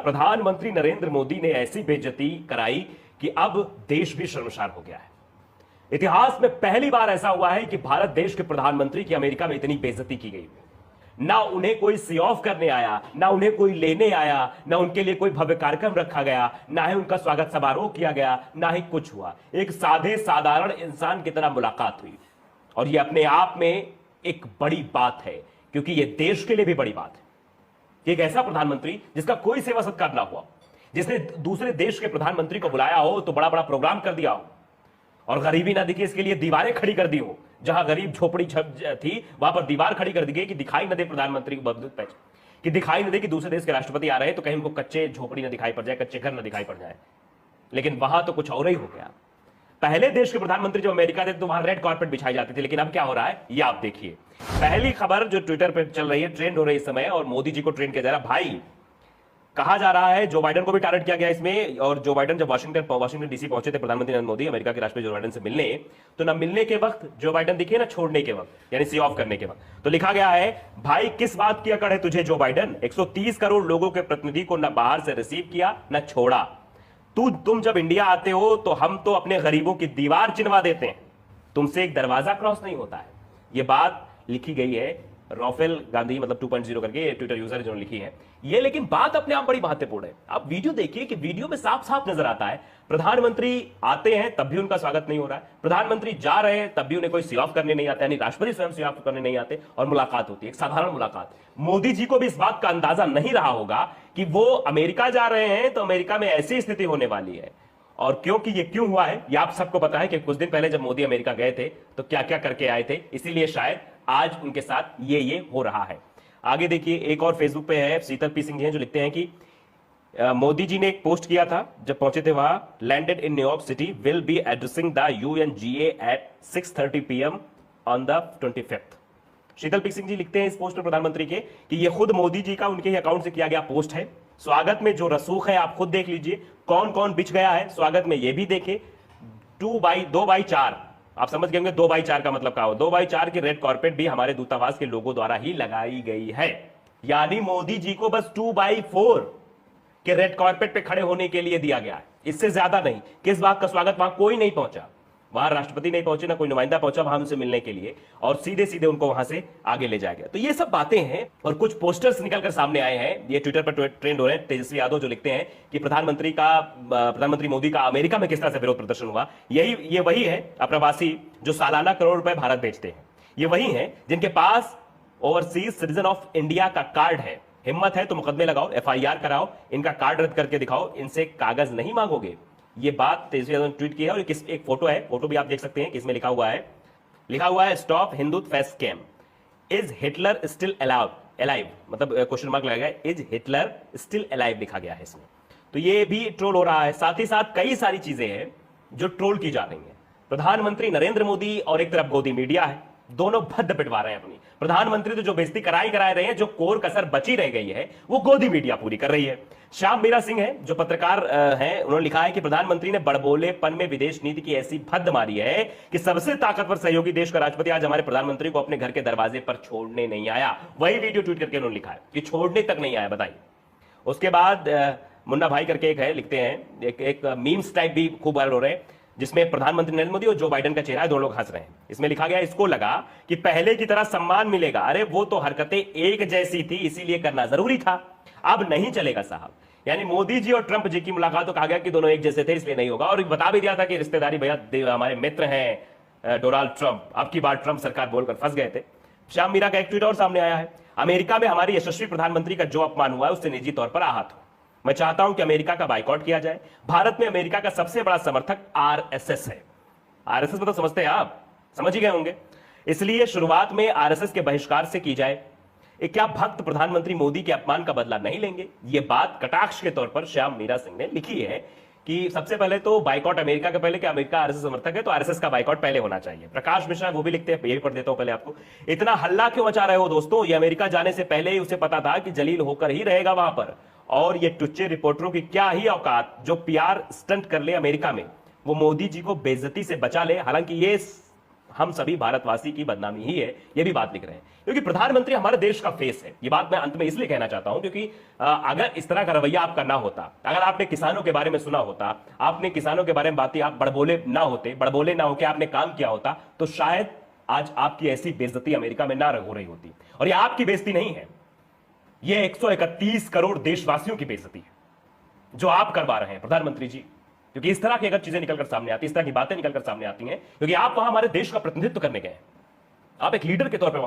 प्रधानमंत्री नरेंद्र मोदी ने ऐसी बेइज्जती कराई कि अब देश भी शर्मसार हो गया है। इतिहास में पहली बार ऐसा हुआ है कि भारत देश के प्रधानमंत्री की अमेरिका में इतनी बेइज्जती की गई। ना उन्हें कोई सी ऑफ करने आया, ना उन्हें कोई लेने आया, ना उनके लिए कोई भव्य कार्यक्रम रखा गया, ना ही उनका स्वागत समारोह किया गया, ना ही कुछ हुआ। एक साधे साधारण इंसान की तरह मुलाकात हुई और यह अपने आप में एक बड़ी बात है, क्योंकि यह देश के लिए भी बड़ी बात है। एक ऐसा प्रधानमंत्री जिसका कोई सेवा सत्कार ना हुआ, जिसने दूसरे देश के प्रधानमंत्री को बुलाया हो तो बड़ा बड़ा प्रोग्राम कर दिया हो और गरीबी ना दिखे इसके लिए दीवारें खड़ी कर दी हो, जहां गरीब झोपड़ी थी वहां पर दीवार खड़ी कर दी गई कि दिखाई न दे प्रधानमंत्री को, कि दिखाई न दे कि दूसरे देश के राष्ट्रपति आ रहे हैं तो कहीं उनको कच्चे झोपड़ी न दिखाई पड़ जाए, कच्चे घर न दिखाई पड़ जाए। लेकिन वहां तो कुछ और ही हो गया। पहले देश के प्रधानमंत्री जो अमेरिका थे तो वहां रेड कार्पेट बिछाई जाती थी, लेकिन अब क्या हो रहा है ये आप देखिए। पहली खबर जो ट्विटर पर चल रही है, ट्रेंड हो रही है इस समय, और मोदी जी को ट्रेंड किया जा रहा है। भाई कहा जा रहा है जो बाइडेन को भी टारगेट किया गया इसमें, और जो बाइडेन जब वाशिंगटन डीसी पहुंचे थे प्रधानमंत्री नरेंद्र मोदी अमेरिका के राष्ट्रपति जो बाइडेन से मिलने, तो ना मिलने के वक्त जो बाइडेन दिखे ना छोड़ने के वक्त, यानी सी ऑफ करने के वक्त, तो लिखा गया है भाई किस बात की अकड़ है तुझे जो बाइडेन, 130 करोड़ लोगों के प्रतिनिधि को न बाहर से रिसीव किया न छोड़ा। तुम जब इंडिया आते हो तो हम तो अपने गरीबों की दीवार चिनवा देते हैं, तुमसे एक दरवाजा क्रॉस नहीं होता है। यह बात लिखी गई है राफेल गांधी, मतलब 2.0 करके ट्विटर यूजर जिन्होंने लिखी है ये। लेकिन बात अपने आप बड़ी महत्वपूर्ण है। आप वीडियो देखिए कि वीडियो में साफ साफ नजर आता है प्रधानमंत्री आते हैं तब भी उनका स्वागत नहीं हो रहा है, प्रधानमंत्री जा रहे हैं तब भी उन्हें कोई सी ऑफ करने नहीं आता, यानी राष्ट्रपति स्वयं सी ऑफ करने नहीं आते, और मुलाकात होती है एक साधारण मुलाकात। मोदी जी को भी इस बात का अंदाजा नहीं रहा होगा कि वो अमेरिका जा रहे हैं तो अमेरिका में ऐसी स्थिति होने वाली है। और क्योंकि ये क्यों हुआ है ये आप सबको पता है कि कुछ दिन पहले जब मोदी अमेरिका गए थे तो क्या क्या करके आए थे, इसीलिए शायद आज उनके साथ ये हो रहा है। आगे देखिए, एक और फेसबुक पे है शीतल पी सिंह जी हैं जो लिखते हैं कि मोदी जी ने एक पोस्ट किया था जब पहुंचे थे वहां, landed in New York city, will be addressing the UNGA at 6:30 PM on the 25th। Sheetal P Singh ji लिखते हैं इस पोस्ट में प्रधानमंत्री के कि ये खुद मोदी जी का उनके ही अकाउंट से किया गया पोस्ट है। स्वागत में जो रसूख है आप खुद देख लीजिए, कौन कौन बिछ गया है स्वागत में, ये भी देखे। 2x4 आप समझ गए होंगे 2x4 का मतलब क्या हो। 2x4 की रेड कॉर्पेट भी हमारे दूतावास के लोगों द्वारा ही लगाई गई है, यानी मोदी जी को बस 2x4 के रेड कॉर्पेट पे खड़े होने के लिए दिया गया है, इससे ज्यादा नहीं। किस बात का स्वागत, वहां कोई नहीं पहुंचा, वहां राष्ट्रपति नहीं पहुंचे, ना कोई नुमाइंदा पहुंचा वहां उनसे मिलने के लिए, और सीधे सीधे उनको वहां से आगे ले जाया गया। तो ये सब बातें हैं और कुछ पोस्टर्स निकलकर सामने आए हैं, ये ट्विटर पर ट्रेंड हो रहे हैं। तेजस्वी यादव जो लिखते हैं कि प्रधानमंत्री मोदी का अमेरिका में किस तरह से विरोध प्रदर्शन हुआ, ये वही है अप्रवासी जो सालाना करोड़ रुपए भारत भेजते हैं, ये वही है जिनके पास ओवरसीज सिटीजन ऑफ इंडिया का कार्ड है। हिम्मत है तो मुकदमे लगाओ, FIR कराओ, इनका कार्ड रद्द करके दिखाओ, इनसे कागज नहीं मांगोगे। ये बात तेजस्वी यादव ने ट्वीट की है, और एक फोटो है, फोटो भी आप देख सकते हैं कि इसमें लिखा हुआ है stop Hindutva face scam, is Hitler still alive, मतलब क्वेश्चन मार्क लगाया गया, इज हिटलर स्टिल अलाइव लिखा गया है इसमें। तो ये भी ट्रोल हो रहा है। साथ ही साथ कई सारी चीजें हैं जो ट्रोल की जा रही हैं। प्रधानमंत्री नरेंद्र मोदी और एक तरफ गोदी मीडिया है, दोनों भद्द पिटवा रहे हैं अपनी। प्रधानमंत्री तो जो बेइज्जती करा रहे हैं, जो कोर कसर बची रह गई है वो गोदी मीडिया पूरी कर रही है। श्याम मीरा सिंह है जो पत्रकार हैं, उन्होंने लिखा है कि प्रधानमंत्री ने बड़बोलेपन में विदेश नीति की ऐसी भद्द मारी है कि सबसे ताकतवर सहयोगी देश का राष्ट्रपति आज हमारे प्रधानमंत्री को अपने घर के दरवाजे पर छोड़ने नहीं आया। वही वीडियो ट्वीट करके उन्होंने लिखा है कि छोड़ने तक नहीं आया, बताइए। उसके बाद मुन्ना भाई करके एक है, लिखते हैं एक मीम्स टाइप भी खूब वायरल हो रहे हैं, जिसमें प्रधानमंत्री नरेंद्र मोदी और जो बाइडेन का चेहरा है, दोनों लोग हंस रहे हैं। इसमें लिखा गया इसको लगा कि पहले की तरह सम्मान मिलेगा, अरे वो तो हरकतें एक जैसी थी इसीलिए करना जरूरी था, अब नहीं चलेगा साहब। यानी मोदी जी और ट्रंप जी की मुलाकात तो कहा गया कि दोनों एक जैसे थे इसलिए नहीं होगा, और बता भी दिया था कि रिश्तेदारी भैया हमारे मित्र हैं डोनाल्ड ट्रंप, अब की बार ट्रंप सरकार बोलकर फंस गए थे। श्याम मीरा का एक ट्वीट और सामने आया है, अमेरिका में हमारे यशस्वी प्रधानमंत्री का जो अपमान हुआ है उससे निजी तौर पर आहत हूं। मैं चाहता हूं कि अमेरिका का बाइकआउट किया जाए। भारत में अमेरिका का सबसे बड़ा समर्थक RSS है। RSS मतलब समझते हैं आप, समझ ही गए होंगे। इसलिए शुरुआत में RSS के बहिष्कार से की जाए। क्या भक्त प्रधानमंत्री मोदी के अपमान का बदला नहीं लेंगे? यह बात कटाक्ष के तौर पर श्याम मीरा सिंह ने लिखी है कि सबसे पहले तो बाइकआउट अमेरिका के पहले, कि अमेरिका RSS समर्थक है तो RSS का बाइकआउट पहले होना चाहिए। प्रकाश मिश्रा वो भी लिखते हैं, ये भी पढ़ देता हूं पहले आपको। इतना हल्ला क्यों मचा रहे हो दोस्तों, ये अमेरिका जाने से पहले ही उसे पता था कि जलील होकर ही रहेगा वहां पर, और ये टुच्चे रिपोर्टरों की क्या ही औकात जो PR स्टंट कर ले अमेरिका में, वो मोदी जी को बेइज्जती से बचा ले। हालांकि ये हम सभी भारतवासी की बदनामी ही है, ये भी बात लिख रहे हैं, क्योंकि प्रधानमंत्री हमारे देश का फेस है। ये बात मैं अंत में इसलिए कहना चाहता हूं क्योंकि अगर इस तरह का रवैया आपका ना होता, अगर आपने किसानों के बारे में सुना होता, आपने किसानों के बारे में बातें, आप बड़बोले ना होकर आपने काम किया होता, तो शायद आज आपकी ऐसी बेइज्जती अमेरिका में ना हो रही होती। और यह आपकी बेइज्जती नहीं है, यह 131 करोड़ देशवासियों की बेइज्जती है जो आप करवा रहे हैं प्रधानमंत्री जी। क्योंकि इस तरह की अगर चीजें निकलकर सामने आती, इस तरह की बातें निकलकर सामने आती हैं, क्योंकि आप वहां हमारे देश का प्रतिनिधित्व करने गए हैं, आप एक लीडर के तौर पर